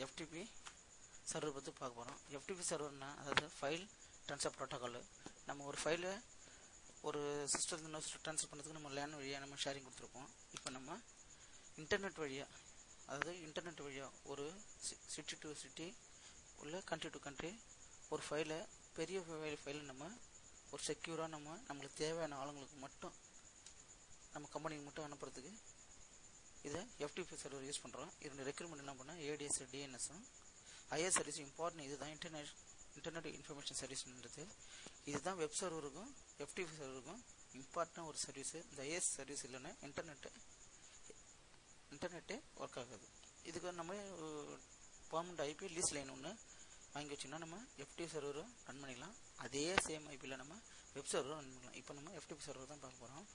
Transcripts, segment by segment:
FTP server பற்றி பார்க்க போகிறோம். எஃப்டிபி சர்வர்னா அதாவது ஃபைல் ட்ரான்ஸ்ஃபர் ப்ரோட்டோக்கால். நம்ம ஒரு ஃபைலை ஒரு சிஸ்டத்தில் இன்னொரு ட்ரான்ஸ்ஃபர் பண்ணுறதுக்கு நம்ம லேன் வழியாக நம்ம ஷேரிங் கொடுத்துருப்போம். இப்போ நம்ம இன்டர்நெட் வழியாக, அதாவது இன்டர்நெட் வழியாக ஒரு சிட்டி டு சிட்டி உள்ள கண்ட்ரி டு கண்ட்ரி ஒரு ஃபைலை, பெரிய ஃபைலை நம்ம ஒரு செக்யூராக நம்மளுக்கு தேவையான ஆளுங்களுக்கு மட்டும், நம்ம கம்பெனிக்கு மட்டும் அனுப்புறதுக்கு இதை எஃப்டிபி சர்வர் யூஸ் பண்ணுறோம். இதோட ரெக்யூர்மெண்ட் என்ன பண்ணால் ஏடிஎஸ் டிஎன்எஸும் ஐஎஸ் சர்வீஸ் இம்பார்ட்டன்ட். இதுதான் இன்டர்நெட் இன்ஃபர்மேஷன் சர்வீஸ்ன்றது. இதுதான் வெப் சர்வருக்கும் எஃப்டிபி சர்வருக்கும் இம்பார்ட்டன்ட் ஒரு சர்வீஸ். இந்த ஐஎஸ் சர்வீஸ் இல்லைன்னா இன்டர்நெட்டே ஒர்க் ஆகாது. இதுக்கு நம்ம பர்மனெண்ட் ஐபி லீஸ் லைன் ஒன்று வாங்கி வச்சோன்னா நம்ம எஃப்டிபி சர்வரும் ரன் பண்ணிக்கலாம். அதே சேம் ஐபியில் நம்ம வெப் சர்வரும் ரன் பண்ணலாம். இப்போ நம்ம எஃப்டிபி சர்வர் தான் பார்க்க போகிறோம்.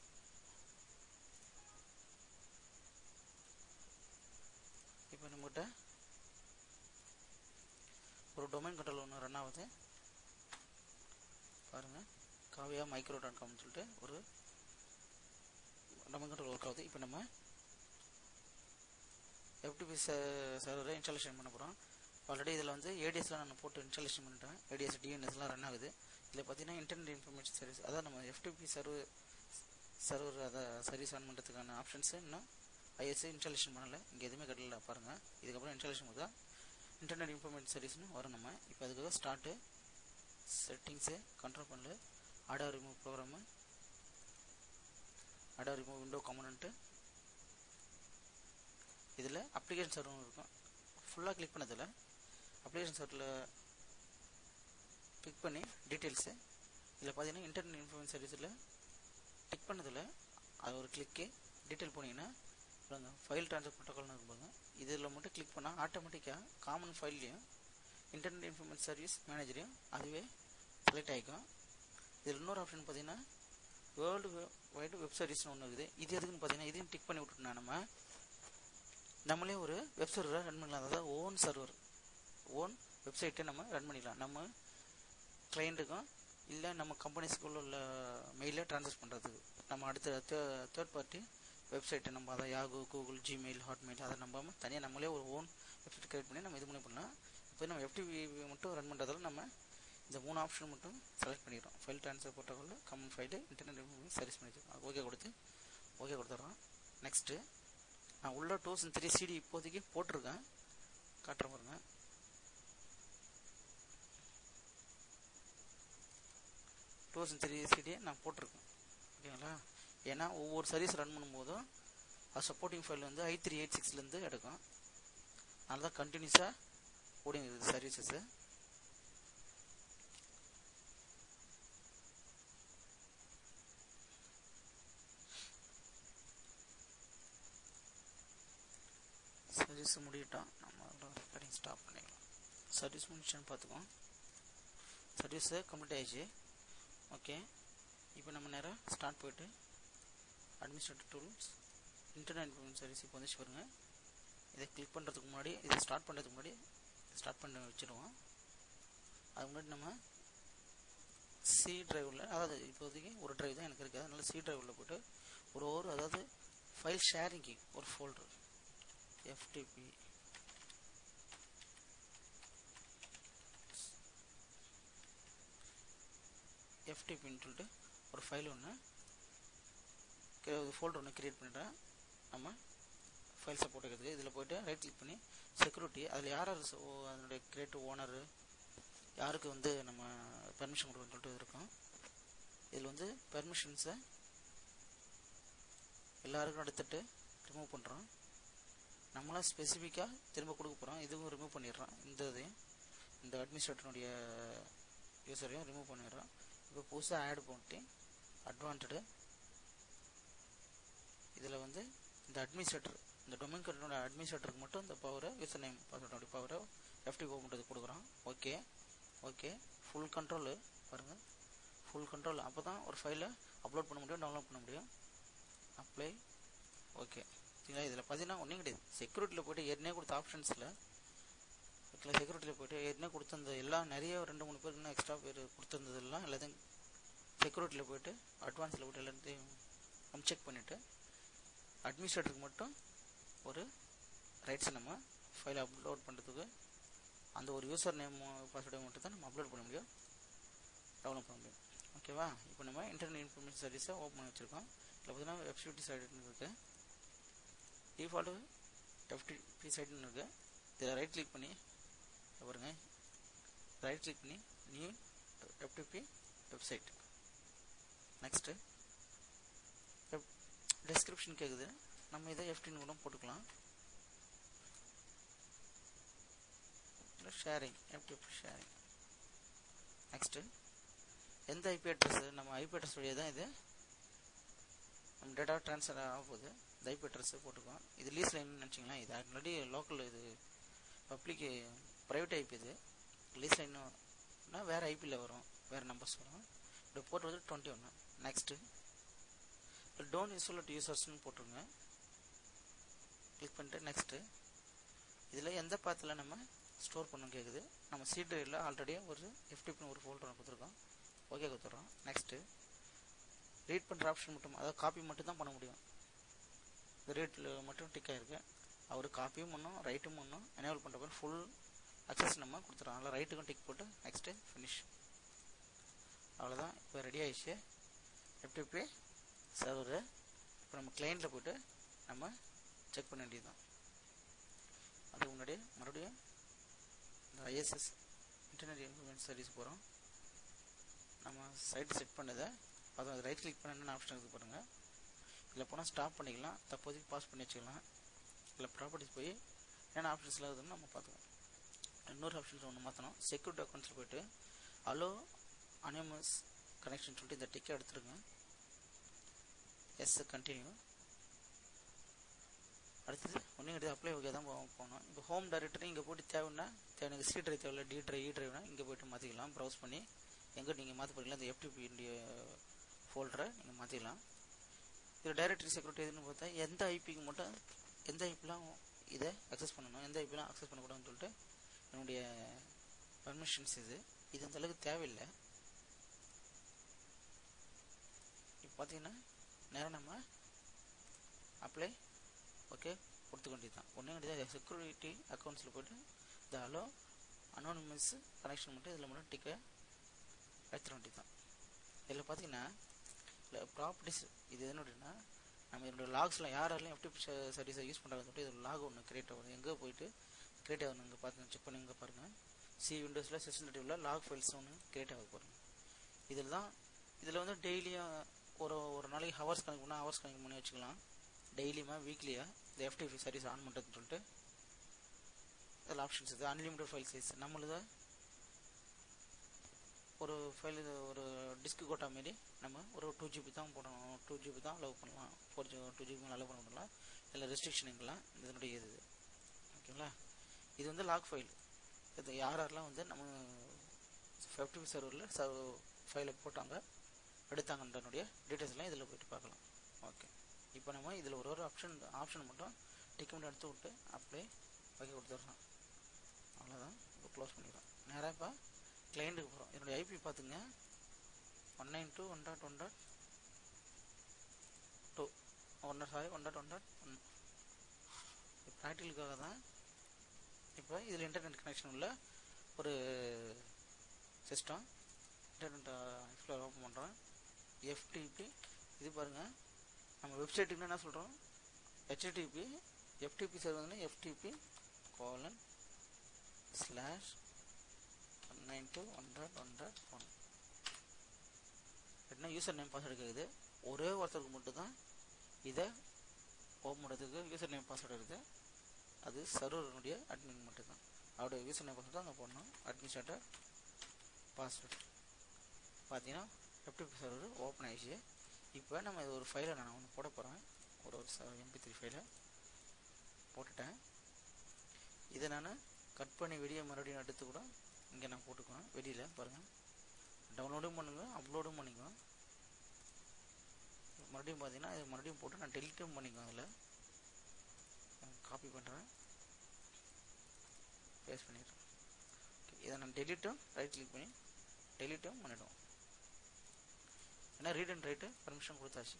இப்போ நம்மகிட்ட ஒரு டொமைன் கண்ட்ரோல் ஒன்று ரன் ஆகுது பாருங்கள். காவியா மைக்ரோ.com சொல்லிட்டு ஒரு டொமைன் கண்ட்ரோல் ஒர்க் ஆகுது. இப்போ நம்ம எஃப்டிபி சர்வரை இன்ஸ்டாலேஷன் பண்ண போகிறோம். ஆல்ரெடி இதில் வந்து ஏடிஎஸ்லாம் நான் போட்டு இன்ஸ்டாலேஷன் பண்ணிட்டேன். ஏடிஎஸ் டிஎன்எஸ்லாம் ரன் ஆகுது. இதில் பார்த்தீங்கன்னா இன்டர்நெட் இன்ஃபர்மேஷன் சர்வீஸ், அதான் நம்ம எஃப்டிபி சர்வர் அதை சர்வீஸ் ஆன் பண்ணுறதுக்கான ஆப்ஷன்ஸு இன்னும் ஐஎஸ் இன்ஸ்டாலேஷன் பண்ணலை. இங்கே எதுவுமே கட்டல பாருங்கள். இதுக்கப்புறம் இன்ஸ்டாலேஷன் போது தான் இன்டர்நெட் இன்ஃபர்மேஷன் சர்வீஸ்னு வரும். நம்ம இப்போ அதுக்காக ஸ்டார்ட்டு, செட்டிங்ஸு, கண்ட்ரோல் பண்ணல, auto remove program, auto remove window component, இதில் அப்ளிகேஷன் சர்வர் இருக்கும். ஃபுல்லாக கிளிக் பண்ணதில் அப்ளிகேஷன் சர்வரில் கிளிக் பண்ணி டீட்டெயில்ஸு, இதில் பார்த்தீங்கன்னா இன்டர்நெட் இன்ஃபர்மேஷன் சர்வீஸில் கிளிக் பண்ணதில் அது ஒரு கிளிக்கு டீட்டெயில் போனீங்கன்னா ஃபைல் ட்ரான்ஸ்ஃபர் ப்ரோட்டோக்கால்னு இருக்கும்போது இதில் மட்டும் கிளிக் பண்ணால் ஆட்டோமேட்டிக்காக காமன் ஃபைல்லையும் இன்டர்நெட் இன்ஃபர்மேஷன் சர்வீஸ் மேனேஜரையும் அதுவே செலக்ட் ஆகிக்கும். இதில் இன்னொரு ஆப்ஷன் பார்த்தீங்கன்னா வேர்ல்டு வைடு வெப் சர்வீஸ்னு ஒன்று இருக்குது. இது எதுக்குன்னு பார்த்தீங்கன்னா இதையும் டிக் பண்ணி விட்டுட்டோம்னா நம்மளே ஒரு வெப் சர்வரை ரன் பண்ணலாம். அதாவது ஓன் சர்வர், ஓன் வெப்சைட்டை நம்ம ரன் பண்ணிக்கலாம். நம்ம கிளைண்ட்டுக்கும் இல்லை நம்ம கம்பெனிஸ்குள்ள உள்ள மெயிலை ட்ரான்ஸ்ஃபர் பண்ணுறதுக்கு நம்ம அடுத்த தேர்ட் பார்ட்டி வெப்சைட்டை நம்ம அதை யாகு, கூகுள், ஜிமெயில், ஹாட்மெயில் அதை நம்ம தனியாக நம்மளே ஒரு ஓன் வெப்சைட் கிரியேட் பண்ணி நம்ம இது மூலம் பண்ணலாம். இப்போ நம்ம எஃப்டிபி மட்டும் ரன் பண்ணுறதால நம்ம இந்த 3 ஆப்ஷன் மட்டும் செலக்ட் பண்ணிக்கிறோம். File transfer protocol, common file, internet service பண்ணிக்கிறோம். ஓகே கொடுத்துட்றோம். நெக்ஸ்ட்டு நான் உள்ள 2003 சிடி இப்போதைக்கு போட்டிருக்கேன், காட்டுற பாருங்க. சிடியை நான் போட்டிருக்கேன், ஓகேங்களா? ஏன்னா ஒவ்வொரு சர்வீஸ் ரன் பண்ணும்போதும் அது சப்போர்ட்டிங் ஃபைல் வந்து i386லேருந்து எடுக்கும். அதனால தான் கண்டினியூஸாக ஓடிங்கிறது சர்வீசஸ்ஸு. சர்வீஸ் முடிவிட்டோம், நம்ம ரெக்கார்டிங் ஸ்டாப் பண்ணிக்கலாம். சர்வீஸ் முடிச்சுன்னு பார்த்துக்கோம். சர்வீஸு கம்ப்ளீட் ஆகிடுச்சு. ஓகே, இப்போ நம்ம நேராக ஸ்டார்ட் போய்ட்டு administrative tools, internet information service இப்போ வந்துச்சு பாருங்கள். இதை கிளிக் பண்ணுறதுக்கு முன்னாடி, இதை ஸ்டார்ட் பண்ணுறதுக்கு முன்னாடி ஸ்டார்ட் பண்ணி வச்சுருவோம். அது முன்னாடி நம்ம சி டிரைவில், அதாவது இப்போதைக்கு ஒரு டிரைவ் தான் எனக்கு இருக்குது, அதனால சி டிரைவில் போய்ட்டு ஒரு அதாவது ஃபைல் ஷேரிங்கு ஒரு ஃபோல்டர் எஃப்டிபி எஃப்டிபின்னு சொல்லிட்டு ஒரு ஃபைல் ஒன்று ஃபோல்டர் ஒன்று கிரியேட் பண்ணிட்டேன். நம்ம ஃபைல் சப்போர்ட் இருக்கிறதுக்கு இதில் போய்ட்டு ரைட் கிளிக் பண்ணி செக்யூரிட்டி, அதில் யார் அதனுடைய கிரியேட்டிவ் ஓனர், யாருக்கு வந்து நம்ம பெர்மிஷன் கொடுக்கணும்னு சொல்லிட்டு இருக்கும். இதில் வந்து பெர்மிஷன்ஸை எல்லாருக்கும் எடுத்துகிட்டு ரிமூவ் பண்ணுறோம். நம்மளாம் ஸ்பெசிஃபிக்காக திரும்ப கொடுக்க போகிறோம். இதுவும் ரிமூவ் பண்ணிடுறோம். இந்த அட்மினிஸ்ட்ரேட்டருடைய யூஸரையும் ரிமூவ் பண்ணிடுறோம். இப்போ புதுசாக ஆட் பண்ணிட்டு அட்வான்ஸ்டு, இதில் வந்து இந்த அட்மினிஸ்ட்ரேட்டர், இந்த டொமைன் கண்ட்ரோலோட அட்மினிஸ்ட்ரேட்டருக்கு மட்டும் இந்த பவரை, யூசர் நேம் பாஸ்வேர்டோட பவரை எஃப்டிபி பண்ணுறது கொடுக்குறோம். ஓகே ஃபுல் கண்ட்ரோலு பாருங்கள், ஃபுல் கண்ட்ரோல். அப்போ தான் ஒரு ஃபைலை அப்லோட் பண்ண முடியும், டவுன்லோட் பண்ண முடியும். Apply, okay. சரிங்களா? இதில் பார்த்தீங்கன்னா ஒன்றும் கிடையாது. செக்யூரிட்டியில் போய்ட்டு ஏற்கனவே கொடுத்த ஆப்ஷன்ஸில் ஓகே, செக்யூரிட்டியில் போய்ட்டு ஏற்கனவே கொடுத்துருந்த எல்லாம் நிறைய 2-3 பேருக்கு இன்னும் எக்ஸ்ட்ரா பேர் கொடுத்துருந்ததெல்லாம் எல்லாத்தையும் செக்யூரிட்டியில் போய்ட்டு அட்வான்ஸில் போய்ட்டு எல்லாத்தையும் செக் பண்ணிவிட்டு அட்மினிஸ்ட்ரேட்டருக்கு மட்டும் ஒரு ரைட்ஸை நம்ம ஃபைலை அப்லோட் பண்ணுறதுக்கு அந்த ஒரு யூசர் நேம் பாஸ்வேர்டை மட்டும் தான் நம்ம அப்லோட் பண்ண முடியும், டவுன்லோட் பண்ண முடியும். ஓகேவா? இப்போ நம்ம இன்டர்நெட் இன்ஃபர்மேஷன் சர்வீஸை ஓப்பன் பண்ணி வச்சுருக்கோம். இதில் பார்த்தீங்கன்னா FTP சைடுன்னு இருக்குது, டிஃபால்ட்டு FTP சைடுன்னு இருக்குது. இதில் ரைட் கிளிக் பண்ணி பாருங்க, ரைட் கிளிக் பண்ணி new FTP website. Next description கேட்குது, நம்ம இதை FTன்னு கூட போட்டுக்கலாம். Sharing, FTP sharing. நெக்ஸ்ட்டு எந்த ஐபி அட்ரஸ், நம்ம ஐபி அட்ரஸ் வழியாக தான் இது நம்ம டேட்டா ட்ரான்ஸ்ஃபர் ஆக போகுது, இந்த ஐபி அட்ரஸ் போட்டுக்கோம். இது லீஸ் லைன் நினச்சிங்களா, இது ஆல்ரெடி லோக்கல், இது பப்ளிக் ப்ரைவேட் ஐபி. இது லீஸ் லைன்னா வேறு ஐபியில் வரும், வேறு நம்பர்ஸ் வரும். இப்படி போட்டு வந்து 21. நெக்ஸ்ட்டு டோன்ட் இன்ஸ்டால் யூசர்ஸ்னு போட்டுருங்க, கிளிக் பண்ணிட்டு நெக்ஸ்ட்டு இதில் எந்த பாத்தில் நம்ம ஸ்டோர் பண்ணணும் கேட்குது. நம்ம சி டிரைவில் ஆல்ரெடி ஒரு FTP ஒரு ஃபோல்டர் கொடுத்துருக்கோம், ஓகே கொடுத்துட்றோம். நெக்ஸ்ட்டு ரீட் பண்ணுற ஆப்ஷன் மட்டும், அதாவது காப்பி மட்டும் தான் பண்ண முடியும். இந்த ரீட்டில் மட்டும் டிக் ஆகிருக்கு. அவர் காப்பியும் பண்ணும் ரைட்டும் பண்ணும். எனேபிள் பண்ணுற மாதிரி ஃபுல் அக்சஸ் நம்ம கொடுத்துறோம். அதில் ரைட்டுக்கும் டிக் போட்டு நெக்ஸ்ட்டு ஃபினிஷ். அவ்வளோதான், இப்போ ரெடி ஆகிடுச்சு FTP சர்வரு. இப்போ நம்ம கிளைண்டில் போய்ட்டு நம்ம செக் பண்ண வேண்டியது தான். அதுக்கு முன்னாடி மறுபடியும் இந்த ISS இன்டர்நெட் இன்ஃபர்மேஷன் சர்வீஸ் போகிறோம். நம்ம சைட்டு செட் பண்ணதை அதை ரைட் கிளிக் பண்ண என்ன ஆப்ஷன் இருக்குது பாருங்கள். இதில் போனால் ஸ்டாப் பண்ணிக்கலாம், தப்போதைக்கு பாஸ் பண்ணி வச்சுக்கலாம். இதில் ப்ராப்பர்ட்டிஸ் போய் என்னென்ன ஆப்ஷன்ஸ்லாம் இருக்குதுன்னு நம்ம பார்த்துக்கலாம். இன்னொரு ஆப்ஷன்ஸ் ஒன்று மாற்றணும். செக்யூரிட்டி அக்கௌண்ட்ஸில் போய்ட்டு அலோ அனிமஸ் கனெக்ஷன் சொல்லிட்டு இந்த டிக்கை எடுத்துருங்க. Yes continue. அடுத்தது ஒன்றும் கிடையாது, அப்ளை ஓகே தான் போகணும். இப்போ ஹோம் டைரக்டரி இங்கே போய்ட்டு தேவைன்னா எனக்கு சி ட்ரைவ் தேவையில்ல, டி ட்ரைவ் இ ட்ரைவ்னா இங்கே போய்ட்டு மாற்றிக்கலாம். ப்ரௌஸ் பண்ணி எங்கே நீங்கள் மாற்ற போகிறீங்களா இந்த FTP இண்டிய ஃபோல்டரை நீங்கள் மாற்றிக்கலாம். இது டைரக்டரி செக்யூரிட்டி எதுன்னு பார்த்தா எந்த ஐபிக்கு மட்டும், எந்த ஐபிலாம் இதை அக்சஸ் பண்ணணும், எந்த ஐபிலாம் அக்சஸ் பண்ணக்கூடாதுன்னு சொல்லிட்டு என்னுடைய பர்மிஷன்ஸ் இது இந்த அளவுக்கு தேவையில்லை. இப்போ பார்த்தீங்கன்னா நேரம் நம்ம அப்ளை ஓகே கொடுத்துக்க வேண்டியது தான். ஒன்றும் கிடையாது, செக்யூரிட்டி அக்கௌண்ட்ஸில் போய்ட்டு இந்த அலோ அனோனிமஸ் கனெக்ஷன் மட்டும் இதில் மட்டும் டிக்கை எடுத்துட வேண்டியது தான். இதில் பார்த்தீங்கன்னா இல்லை ப்ராப்பர்ட்டிஸ் இது என்னன்னா நம்ம என்னோட லாக்ஸில் யாரெல்லாம் FTP சர்வீஸை யூஸ் பண்ணுறாங்கன்னு சொல்லிட்டு இதில் லாக் ஒன்று கிரியேட் ஆகும். எங்கே போய்ட்டு கிரியேட் ஆகணும் இங்கே பார்த்து செக் பண்ணி இங்கே பாருங்கள். சி விண்டோஸில் சிஸ்டத்தில் லாக் ஃபைல்ஸ் ஒன்று கிரியேட் ஆக பாருங்கள். இதில் வந்து டெய்லியும் ஒரு நாளைக்கு ஹவர்ஸ் கணக்கு பண்ணால் ஹவர்ஸ் கணக்கு பண்ணி வச்சுக்கலாம். டெய்லியுமா வீக்லியாக இந்த FTP சர்வீஸ் ஆன் பண்ணுறதுன்னு சொல்லிட்டு இதில் ஆப்ஷன்ஸ் இது. அன்லிமிட்டட் ஃபைல் சைஸ் நம்மளுது ஒரு ஃபைல், ஒரு டிஸ்க் கோட்டா மாரி நம்ம ஒரு 2GB தான் போடணும், 2GB தான் அலோவ் பண்ணலாம், 2GB மேலே அலோவ் பண்ண முடியலாம், இல்லை ரெஸ்ட்ரிக்ஷனுங்கெல்லாம் இதனுடைய இது. ஓகேங்களா? இது வந்து லாக் ஃபைல். இது யாரெல்லாம் வந்து நம்ம FTP சர்வரில் ஃபைலை போட்டாங்க எடுத்தாங்கன்றனுடைய டீட்டெயில்ஸ்லாம் இதில் போய்ட்டு பார்க்கலாம். ஓகே, இப்போ நம்ம இதில் ஒரு ஆப்ஷன் மட்டும் டிக் மட்டும் எடுத்து விட்டு அப்படியே ஓகே கொடுத்துட்றோம். அவ்வளோதான், இப்போ க்ளோஸ் பண்ணிடுறோம். நேராக இப்போ கிளைண்ட்டுக்கு போகிறோம். என்னுடைய ஐபி பார்த்துங்க 192.1.2 1.1.1. ப்ராக்டிக்கலுக்காக தான். இப்போ இதில் இன்டர்நெட் கனெக்ஷன் உள்ள ஒரு சிஸ்டம். இன்டர்நெட் எக்ஸ்ப்ளோரர் ஓப்பன் பண்ணுறோம். FTP இது பாருங்கள், நம்ம வெப்சைட்டுக்குன்னு என்ன சொல்கிறோம், HTTP FTP சர்வர் FTP:/192.1.1. என்ன யூசர் நேம் பாஸ்வேர்டு கேட்குது. ஒரே ஒருத்தருக்கு மட்டும் தான் இதை ஓப்பன் பண்ணுறதுக்கு யூசர் நேம் பாஸ்வேர்டு இருக்குது. அது சர்வருடைய அட்மின் மட்டும்தான். அவருடைய யூசர் நேம் பாஸ்வேர்டு தான் அங்கே போடணும். அட்மினிஸ்ட்ரேட்டர் பாஸ்வேர்டு பார்த்தீங்கன்னா FTP சர்வர் ஓப்பன் ஆகிடுச்சு. இப்போ நம்ம இது ஒரு ஃபைலை நான் ஒன்று போட போகிறேன். ஒரு MP3 ஃபைலை போட்டுட்டேன். இதை நான் கட் பண்ணி வெளியே மறுபடியும் எடுத்து கூட இங்கே நான் போட்டுக்குவேன். வெளியில் பாருங்கள், டவுன்லோடும் பண்ணுங்க, அப்லோடும் பண்ணிக்குவேன். மறுபடியும் பார்த்தீங்கன்னா இது மறுபடியும் போட்டு நான் டெலிட்டும் பண்ணிக்குவேன். அதில் காப்பி பண்ணுறேன், பேஸ்ட் பண்ணிடுறேன். இதை நான் டெலிட்டும் ரைட் கிளிக் பண்ணி டெலிட்டும் பண்ணிவிடுவோம். ஏன்னா ரீட் அண்ட் ரைட்டு பர்மிஷன் கொடுத்தாச்சு.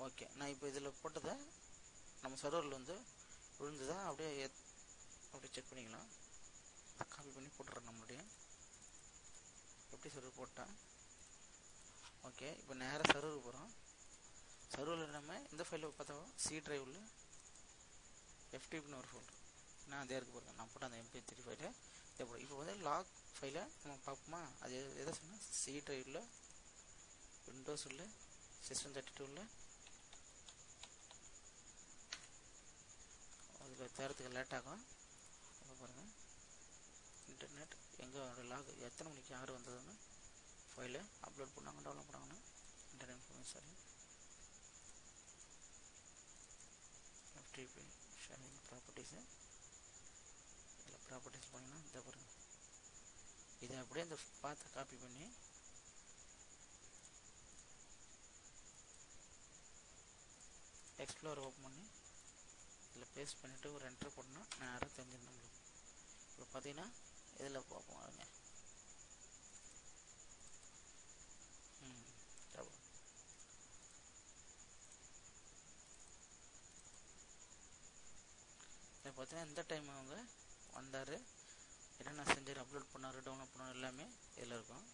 ஓகே, நான் இப்போ இதில் போட்டதை நம்ம சர்வரில் வந்து விழுந்துதான் அப்படியே அப்படியே செக் பண்ணிக்கலாம். காப்பி பண்ணி போட்டுறேன் நம்மளுடைய எப்படி சர்வர் போட்டால். ஓகே, இப்போ நேராக சர்வருக்கு போகிறோம். சர்வரில் நம்ம இந்த ஃபைலில் பார்த்தா சி டிரைவில் எஃப்டிபின்னு ஒரு ஃபோல்டர் நான் அதே இருக்கு பாருங்க. நான் போட்ட அந்த MP3 ஃபைலை எப்படி இப்போ வந்து லாக் ஃபைலை நம்ம பார்ப்போமா. அது எதை சொன்னால் சி டிரைவில் விண்டோஸில் System32 அதில் தேர்றதுக்கு லேட் ஆகும். இப்போ பாருங்கள் இன்டர்நெட் எங்கே லாக் எத்தனை மணிக்கு யார் வந்ததுன்னு ஃபைலை அப்லோட் பண்ணாங்க டெவலப் பண்ணாங்கன்னா internet information FTP sharing properties இதில் ப்ராப்பர்ட்டிஸ் போனீங்கன்னா இதை பாருங்கள். இதை அப்படியே இந்த பார்த்து காப்பி பண்ணி எக்ஸ்ப்ளோர் ஓப்பன் பண்ணி இதில் பேஸ்ட் பண்ணிவிட்டு ஒரு என்ட்ரு போட்டோம்னா நேராக தெரிஞ்சிடும் நம்மளுக்கு. இப்போ பார்த்தீங்கன்னா இதில் பார்ப்போம் அதுங்க. இதை பார்த்தீங்கன்னா இந்த டைம் அவங்க வந்தார், என்னென்ன செஞ்சார், அப்லோட் பண்ணார், டவுன்லோட் பண்ணார் எல்லாமே இதில் இருக்கும்.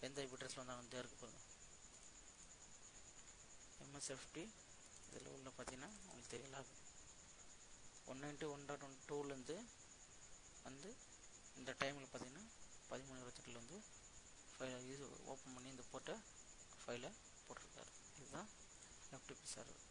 எந்த IP அட்ரஸில் வந்தாலும் வந்து இருக்கு பாருங்கள். MSFT இதில் உள்ள பார்த்தீங்கன்னா உங்களுக்கு தெரியல 192.1.2 வந்து இந்த டைமில் பார்த்தீங்கன்னா 13:28 வந்து ஃபைலை ஓப்பன் பண்ணி இந்த போட்ட ஃபைலை போட்டிருக்காரு. இதுதான் FTP சர்வர்.